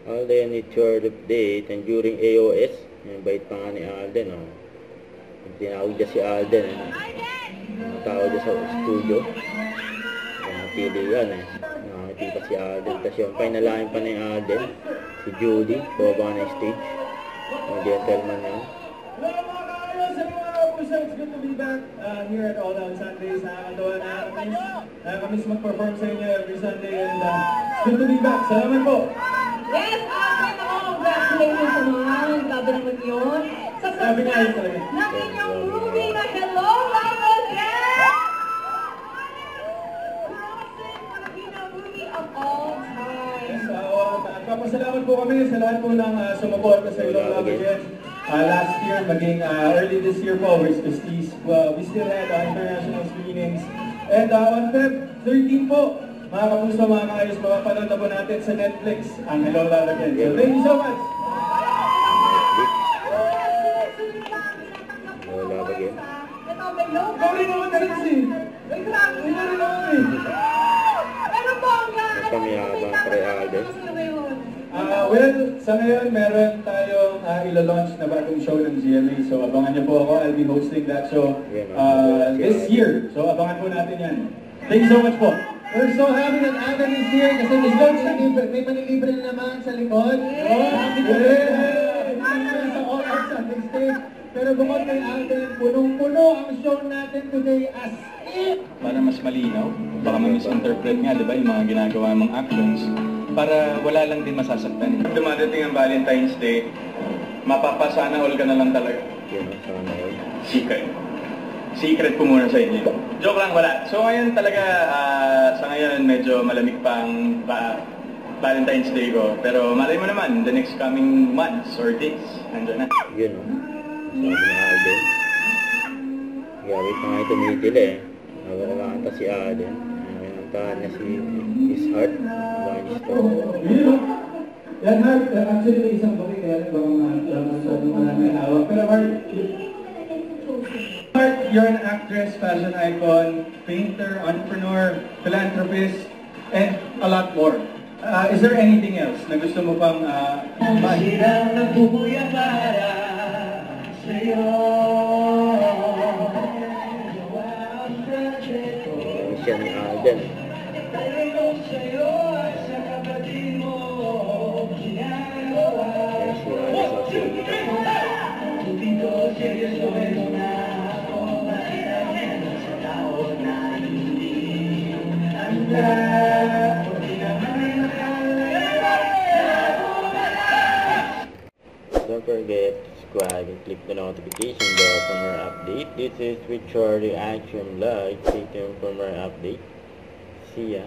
Alden need short update and during AOS, yung bait pa nga ni Alden, oh. Tinawag niya si Alden, tawag niya sa studio. Nakapili yan, eh. Nakapili pa si Alden. Tapos yung pinalain pa ni Alden, si Judy, baba na stage. Yung gentleman yan. It's good to be back here at All Out Sundays. Nakakatawa na nakakamiss mag-perform sa inyo every Sunday and it's good to be back. Salamat po! Yes, Alden, congratulations naman. Sabi naman yun. Sa success ng inyong movie na Hello, Love Again! Promising Filipino movie of all time. Yes, papasalamat po kami sa lahat po ng sumuporta sa Hello, Love Again. Last year, maging early this year po, we still had international screenings. And on Feb 13 po, mga kapuso, mga kaayos, mapapanood na po natin sa Netflix ang Hello, Love Again. So thank you so much! Hello, Love Again. Ito, may logo. Ikaw rin naman na rin si! Ay, grabe! Ikaw rin naman eh! Ano po ang Pamiyabang pre Alden. Well, sa ngayon, meron tayong ilo-launch na bagong show ng GMA. So, abangan niyo po ako. I'll be hosting that show this year. So, abangan po natin yan. Thank you so much po. We're so happy that Alden is here kasi may manilibre na naman sa likod. Happy to be sa All Out Sunday Stage. Pero bukod kay Alden, punong-puno ang show natin today as if. Para mas malinaw, baka ma-misinterpret nga, di ba, yung mga ginagawa mong actions. Para wala lang din masasaktan. Dumadating ang Valentine's Day, mapapasana all ka na lang talaga. Sana all. Secret. Secret po muna sa inyo. Joke lang, wala. So ngayon talaga, sa ngayon medyo malamig pang Valentine's Day ko. Pero malay mo naman, the next coming months or days, nandiyan na. Yun, oh. Sabi ni Alden. Gawit pa nga ito tumitil, eh. Nakakanta si Alden. Kantahan niya si His Heart. Yan, Heart, actually may isang bakit kaya maraming hawak. Pero Heart, you're an actress, fashion icon, painter, entrepreneur, philanthropist, and a lot more. Is there anything else na gusto mo pang Masirang nagbubuya para sa'yo. Siya ni Alden. Don't forget to subscribe and click the notification bell for more update. This is Richard Reaction Live. Stay tuned for more update. See ya.